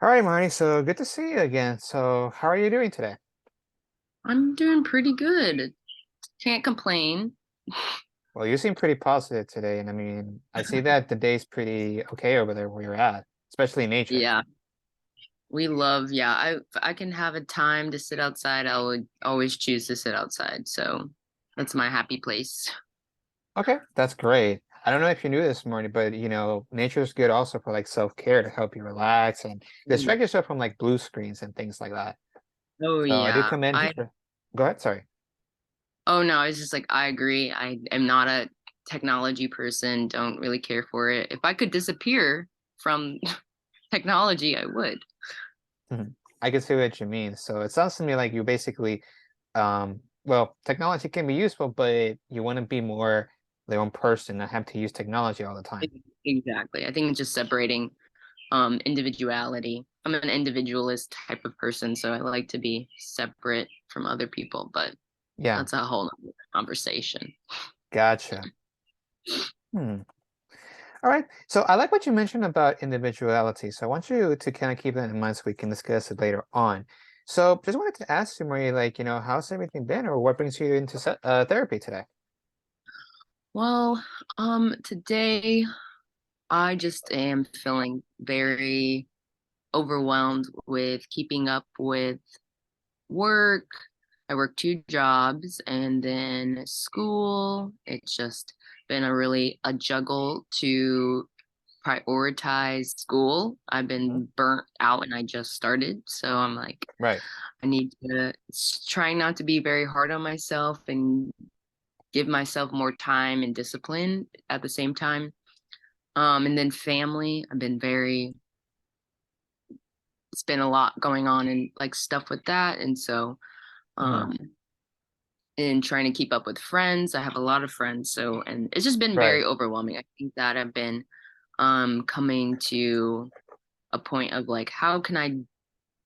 All right, Marty. So good to see you again. So how are you doing today? I'm doing pretty good. Can't complain. Well, you seem pretty positive today, and I mean, I see that the day's pretty okay over there where you're at, especially in nature. Yeah, I can have a time to sit outside. I would always choose to sit outside. So that's my happy place. Okay, that's great. I don't know if you knew this, Marty, but nature is good also for like self-care to help you relax and Mm. distract yourself from like blue screens and things like that. Oh So I do yeah. commend you I for. Go ahead, sorry. oh no, it's just like I agree. I am not a technology person, don't really care for it. If I could disappear from technology, I would. Mhm. I can see what you mean. So it sounds to me like you basically, well, technology can be useful, but you want to be more their own person, not have to use technology all the time. Exactly. I think it's just separating individuality. I'm an individualist type of person, so I like to be separate from other people, but Yeah, that's a whole nother conversation. gotcha. Hmm. All right. So I like what you mentioned about individuality. So I want you to kind of keep that in mind so we can discuss it later on. So just wanted to ask you, Marie, like, how's everything been, or what brings you into therapy today? Well, today I just am feeling very overwhelmed with keeping up with work. I work two jobs and then school. It's just been a juggle to prioritize school. I've Mhm. been burnt out and I just started. So I'm like, Right. I need to try not to be very hard on myself and give myself more time and discipline at the same time. And then family, it's been a lot going on and like stuff with that. And so, Hmm. um, and trying to keep up with friends. I have a lot of friends. So, and it's just been Right. very overwhelming. I think that I've been, coming to a point of like, how can I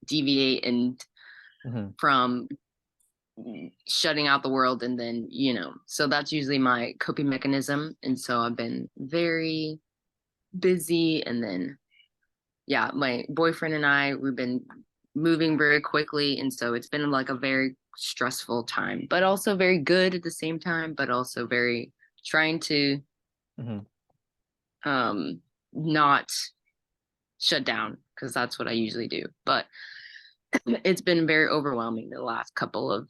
deviate and Hmm. from shutting out the world and then so that's usually my coping mechanism, and so I've been very busy, and then yeah, my boyfriend and we've been moving very quickly, and so it's been like a very stressful time, but also very good at the same time, but also very trying to Hmm. um not shut down because that's what I usually do, but it's been very overwhelming the last couple of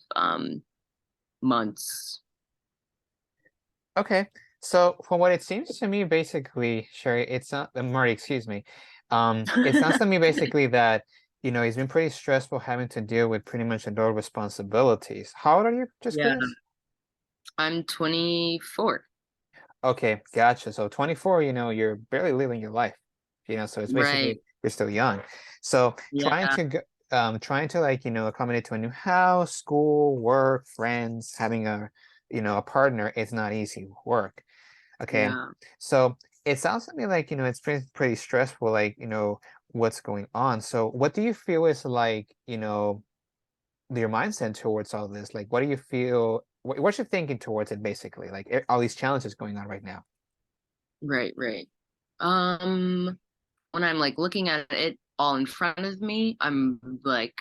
months. Okay. So from what it seems to me, basically, Sherry, it's not Marty, excuse me. It sounds to me basically that, it's been pretty stressful having to deal with pretty much adult responsibilities. How old are you? Just Yeah, curious. I'm 24. Okay, gotcha. So 24, you're barely living your life, so it's Right. basically you're still young. So Yeah. trying to like, accommodate to a new house, school, work, friends, having a partner, it's not easy work. Okay. Yeah. So it sounds to me like, it's pretty stressful, like, what's going on. So what do you feel is like, your mindset towards all this? Like, what do you feel, what's your thinking towards it basically? Like all these challenges going on right now. Right, right. Um, when I'm like looking at it all in front of me, I'm like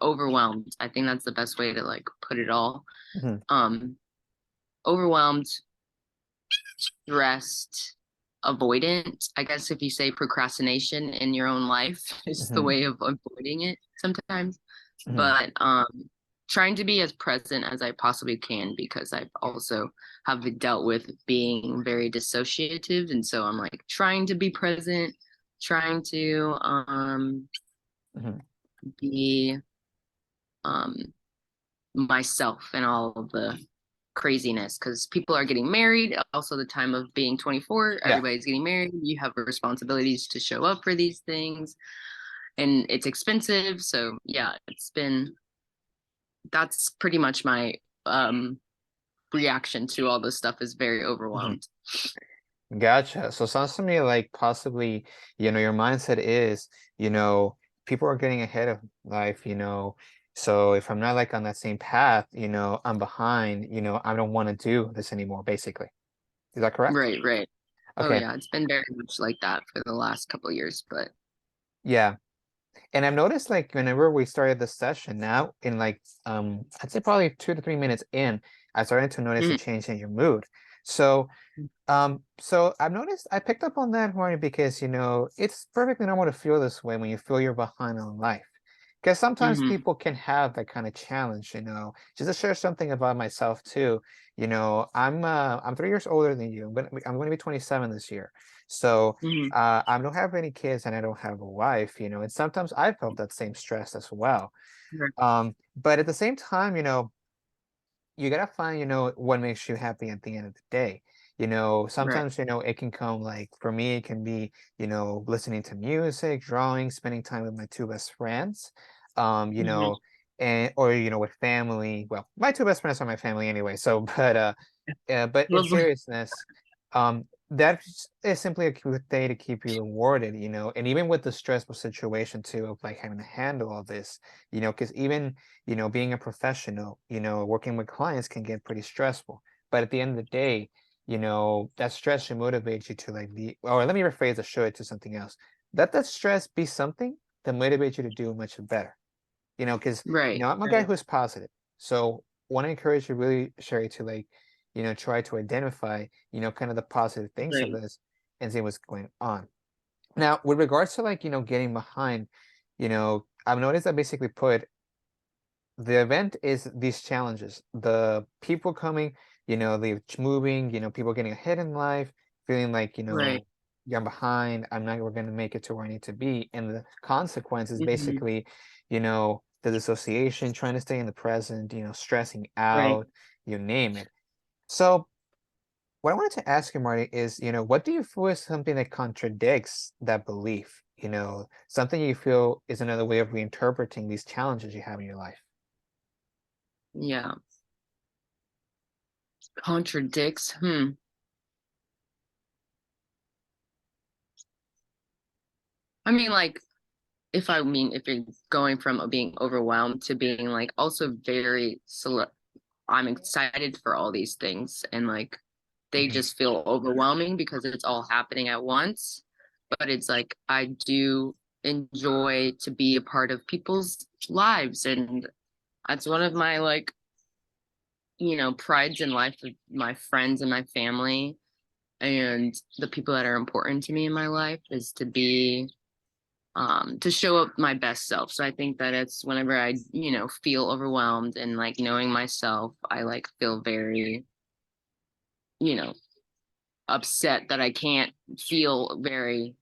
overwhelmed. I think that's the best way to like put it all. Mhm. Um, Overwhelmed, stressed, avoidant. I guess if you say procrastination in your own life is the Mhm. way of avoiding it sometimes. Mhm. But trying to be as present as I possibly can, because I've also have dealt with being very dissociative, and so I'm like trying to be present, trying to Mhm. be um myself and all of the craziness, because people are getting married, also the time of being 24, Yeah. everybody's getting married, you have responsibilities to show up for these things, and it's expensive, so yeah, that's pretty much my um reaction to all this stuff, is very Mhm. overwhelmed. Gotcha. So sounds to me like possibly, your mindset is, you know, people are getting ahead of life, so if I'm not like on that same path, I'm behind, I don't want to do this anymore, basically. Is that correct? Right, right. Oh Okay. yeah, it's been very much like that for the last couple of years, but Yeah. And I've noticed like whenever we started this session now in like I'd say probably 2 to 3 minutes in, I started to notice a Mhm. change in your mood. So so I've noticed I picked up on that morning because it's perfectly normal to feel this way when you feel you're behind on life. Because sometimes Mhm. people can have that kind of challenge. Just to share something about myself too, I'm 3 years older than you, but I'm going to be 27 this year. So Mhm. I don't have any kids and I don't have a wife, and sometimes I felt that same stress as well. Right. But at the same time, you gotta find, what makes you happy at the end of the day. Right. Sometimes, it can come like for me, it can be, listening to music, drawing, spending time with my two best friends, you Mhm. know, and or with family. Well, my two best friends are my family anyway. So, but in Was like seriousness, that is simply a good day to keep you rewarded. And even with the stressful situation too of like having to handle all this, because even being a professional, working with clients can get pretty stressful. But at the end of the day, that stress should motivate you to like be, or let me rephrase the should to something else. Let that stress be something that motivates you to do much better, because right. I'm a guy Right. who's positive. So want to encourage you really, Sherry, to like, try to identify, kind of the positive things of Right. this and see what's going on. Now, with regards to like, getting behind, I've noticed that basically put the event is these challenges. The people coming, the moving, people getting ahead in life, feeling like, Right. yeah, I'm behind, I'm not going to make it to where I need to be. And the consequences Mhm. basically, the dissociation, trying to stay in the present, stressing Right. out, you name it. So what I wanted to ask you, Marty, is, what do you feel is something that contradicts that belief? Something you feel is another way of reinterpreting these challenges you have in your life. Yeah. Contradicts. Hmm. I mean, like, if you're going from being overwhelmed to being like also very I'm excited for all these things and like they Mhm. just feel overwhelming because it's all happening at once. But it's like I do enjoy to be a part of people's lives, and that's one of my like, prides in life of my friends and my family and the people that are important to me in my life is to show up my best self. So I think that it's whenever I, feel overwhelmed and like knowing myself, I like feel very, you know, upset that I can't feel very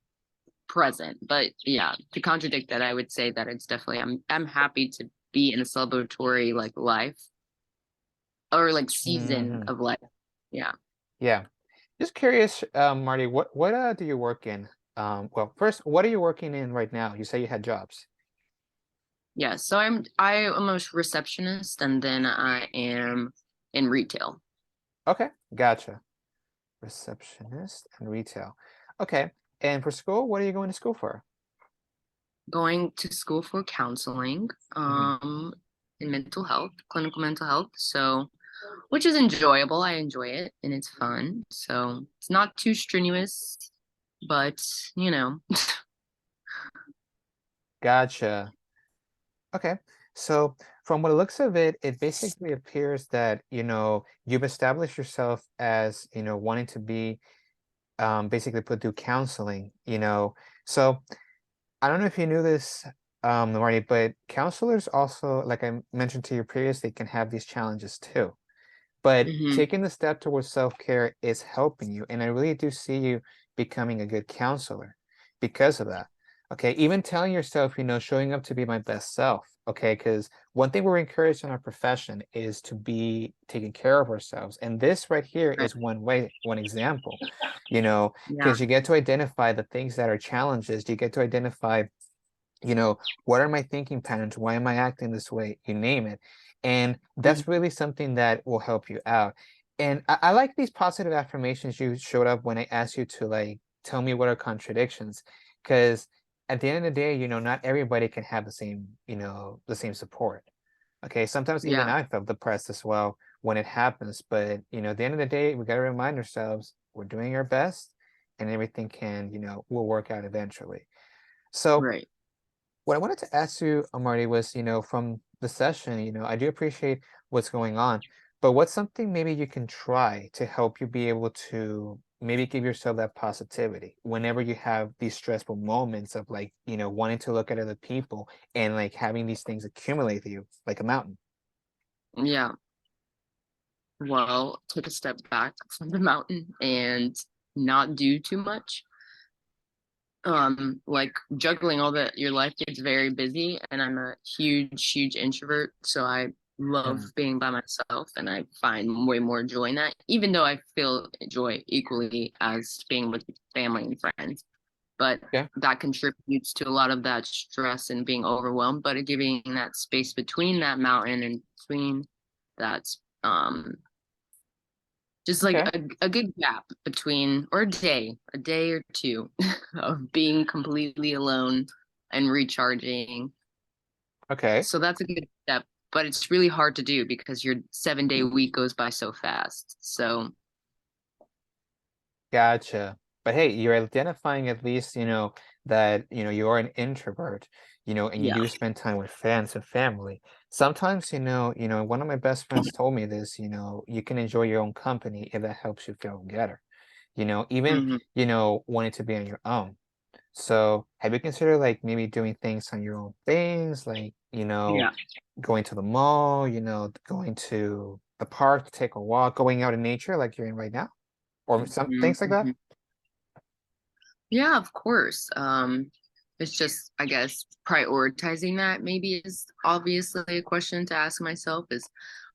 present. But yeah, to contradict that, I would say that it's definitely I'm happy to be in a celebratory like life or like season Mhm. of life. Yeah. Yeah. Just curious, Marty, what do you work in? Well, first, what are you working in right now? You say you had jobs. Yeah. So I am a receptionist and then I am in retail. Okay, gotcha. Receptionist and retail. Okay. And for school, what are you going to school for? Going to school for counseling, Mhm. in mental health, clinical mental health. So, which is enjoyable. I enjoy it and it's fun. So it's not too strenuous, but you know, Gotcha. Okay. So from what it looks of it, it basically appears that, you've established yourself as, wanting to be basically put through counseling. So I don't know if you knew this, Marty, but counselors also, like I mentioned to you previously, can have these challenges too. But hmm taking the step towards self-care is helping you. And I really do see you becoming a good counselor because of that. Okay. Even telling yourself, showing up to be my best self. Okay. Because one thing we're encouraged in our profession is to be taking care of ourselves. And this right here right. is one way, one example, Yeah. because you get to identify the things that are challenges. You get to identify, what are my thinking patterns? Why am I acting this way? You name it. And that's Mhm. really something that will help you out. And I like these positive affirmations you showed up when I asked you to like tell me what are contradictions. Because at the end of the day, not everybody can have the same support. Okay. Sometimes even Yeah. I felt depressed as well when it happens. But, at the end of the day, we got to remind ourselves we're doing our best and everything will work out eventually. So Right. What I wanted to ask you, Marty, was, from the session, I do appreciate what's going on, but what's something maybe you can try to help you be able to maybe give yourself that positivity whenever you have these stressful moments of like, wanting to look at other people and like having these things accumulate to you like a mountain? Yeah. Well, take a step back from the mountain and not do too much. Like juggling all that, your life gets very busy, and I'm a huge introvert, so I love Mhm. being by myself, and I find way more joy in that, even though I feel joy equally as being with family and friends. But Yeah. that contributes to a lot of that stress and being overwhelmed, but giving that space between that mountain and between that um just like Okay. a good gap between, or a day or two of being completely alone and recharging. Okay. So that's a good step, but it's really hard to do because your 7 day week goes by so fast. So Gotcha. But hey, you're identifying at least, that, you are an introvert, and you yeah. do spend time with friends and family. Sometimes, one of my best friends told me this, you can enjoy your own company if that helps you feel better. Even, Hmm. wanting to be on your own. So have you considered like maybe doing things on your own things, like, Yeah. going to the mall, going to the park to take a walk, going out in nature like you're in right now? Or some things like that? Hmm. Yeah, of course. It's just, I guess, prioritizing that maybe is obviously a question to ask myself is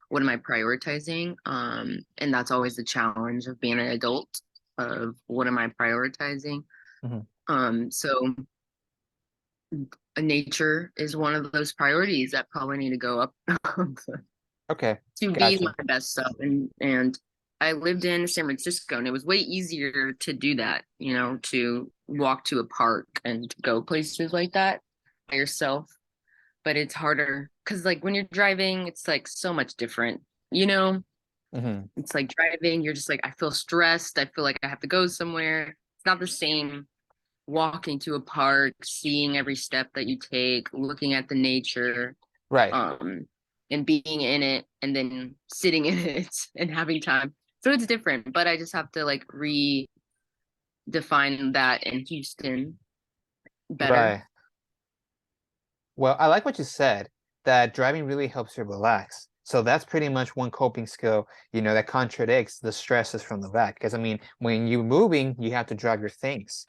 what am I prioritizing? And that's always the challenge of being an adult of what am I prioritizing? Mhm. So nature is one of those priorities that probably need to go up Okay, to be gotcha. my best self. And I lived in San Francisco, and it was way easier to do that, to walk to a park and go places like that by yourself. But it's harder because, like, when you're driving, it's like so much different, you know? Mhm. It's like driving, you're just like, I feel stressed. I feel like I have to go somewhere. It's not the same walking to a park, seeing every step that you take, looking at the nature, Right, um, and being in it and then sitting in it and having time. So it's different, but I just have to like redefine that in Houston better. right. Well, I like what you said, that driving really helps you relax. So that's pretty much one coping skill, that contradicts the stresses from the back. Because I mean, when you're moving, you have to drive your things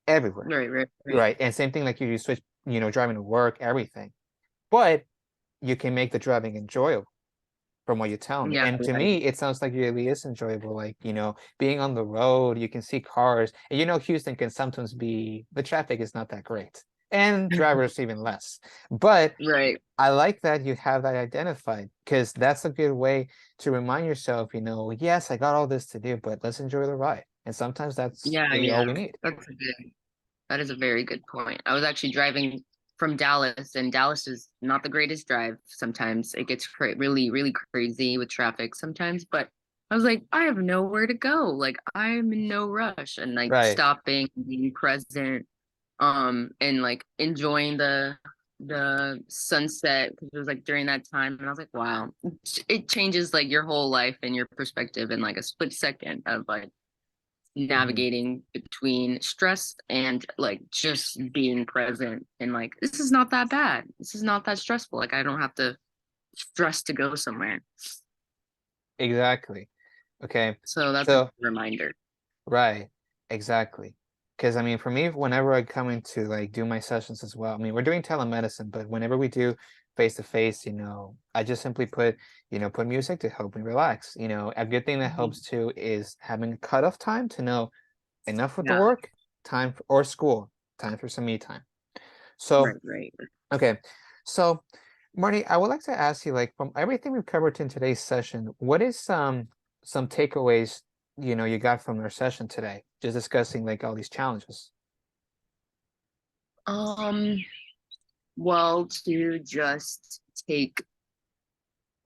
everywhere, Right. right? And same thing like you switch, driving to work, everything. But you can make the driving enjoyable from what you're telling me. Yeah, And to right. me, it sounds like it really is enjoyable. Like, being on the road, you can see cars. And Houston can sometimes be, the traffic is not that great. And drivers even less. But Right. I like that you have that identified because that's a good way to remind yourself, yes, I got all this to do, but let's enjoy the ride. And sometimes that's really Yeah. all we need. That is a very good point. I was actually driving from Dallas, and Dallas is not the greatest drive. Sometimes it gets really crazy with traffic sometimes, but I was like, I have nowhere to go. Like I'm in no rush, and like Right. stopping, being present, and like enjoying the sunset because it was like during that time, and I was like, wow, it changes like your whole life and your perspective in like a split second of like Mhm. navigating between stress and like just being present and like this is not that bad, this is not that stressful, like I don't have to stress to go somewhere. Exactly. Okay. So that's a good So reminder. right, exactly. Because I mean, for me, whenever I come in to like do my sessions as well, I mean, we're doing telemedicine, but whenever we do face to face, I just simply put music to help me relax. A good thing that Mhm. helps too is having a cutoff time to know enough with the Yeah. work, time for, or school, time for some me time. So, Right. okay. So, Marty, I would like to ask you, like, from everything we've covered in today's session, what is some takeaways, you got from our session today, just discussing like all these challenges? um well, to just take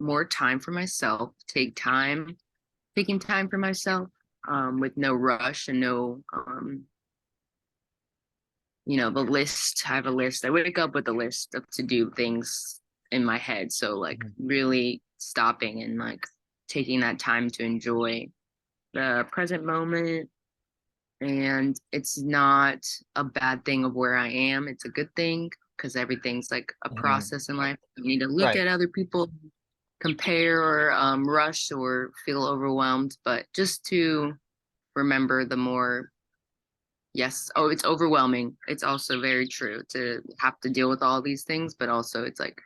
more time for myself, taking time for myself, with no rush and no the list. I have a list. I wake up with a list of to do things in my head. So like Mhm. really stopping and like taking that time to enjoy the present moment. And it's not a bad thing of where I am. It's a good thing because everything's like a Mhm. process in life. You need to look Right. at other people, compare or rush or feel overwhelmed, but just to remember the more, yes, oh, it's overwhelming. It's also very true to have to deal with all these things, but also it's like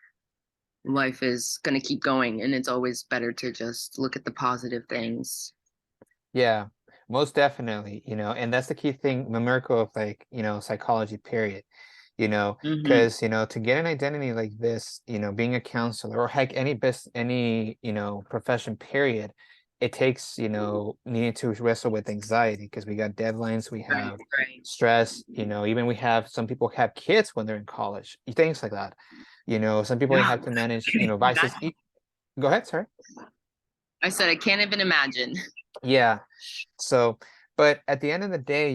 life is going to keep going and it's always better to just look at the positive things. Yeah, most definitely, and that's the key thing, the miracle of like, psychology, period. Hmm. Because, to get an identity like this, being a counselor or heck, any, profession, period, it takes, needing to wrestle with anxiety because we got deadlines, we Right, have right. stress, even we have some people have kids when they're in college, things like that. Some people Yeah. have to manage, vices. Go ahead, sorry. I said I can't even imagine. Yeah. So, but at the end of the day,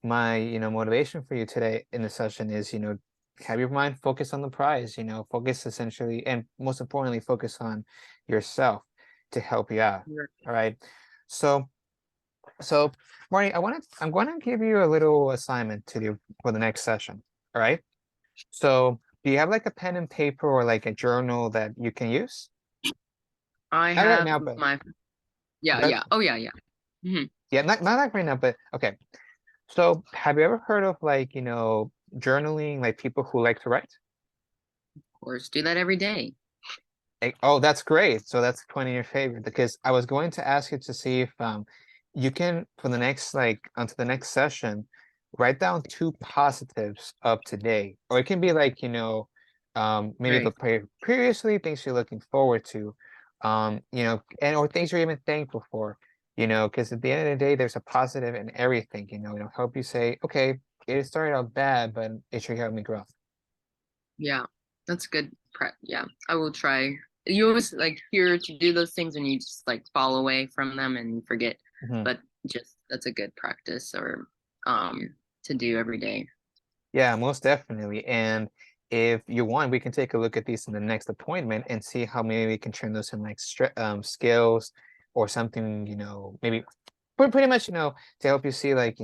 my, motivation for you today in the session is, have your mind focus on the prize, focus essentially, and most importantly, focus on yourself to help you out. All right. So, so Marty, I'm going to give you a little assignment to do for the next session. All right. So, do you have like a pen and paper or like a journal that you can use? I Not right have now, but my, yeah, good. yeah. Oh, yeah, yeah. Hmm. Yeah, not like right now, but okay. So, have you ever heard of like, journaling, like people who like to write? Of course, do that every day. Oh, that's great. So that's one of your favorite because I was going to ask you to see if you can for the next like onto the next session write down two positives of today. Or it can be like, maybe the Right. previously things you're looking forward to, and or things you're even thankful for, because at the end of the day, there's a positive in everything, it'll help you say, okay, it started out bad, but it should help me grow. Yeah, that's good prep. Yeah, I will try. You always like hear to do those things and you just like fall away from them and forget. Mhm. But just that's a good practice or to do every day. Yeah, most definitely. And if you want, we can take a look at these in the next appointment and see how maybe we can turn those in like skills or something, maybe pretty much, to help you see like,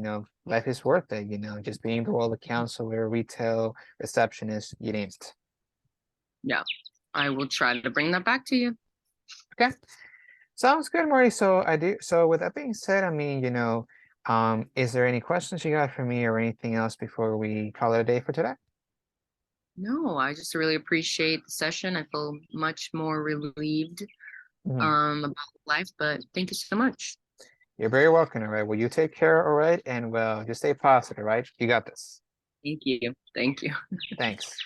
life is worth it, just being the world counselor, retail, receptionist, you name it. Yeah, I will try to bring that back to you. Okay. Sounds good, Marty. So I do. So with that being said, I mean, is there any questions you got for me or anything else before we call it a day for today? No, I just really appreciate the session. I feel much more relieved Mhm. about life, but thank you so much. You're very welcome, all right? Well, you take care, all right? And well, just stay positive, right? You got this. Thank you. Thank you. Thanks.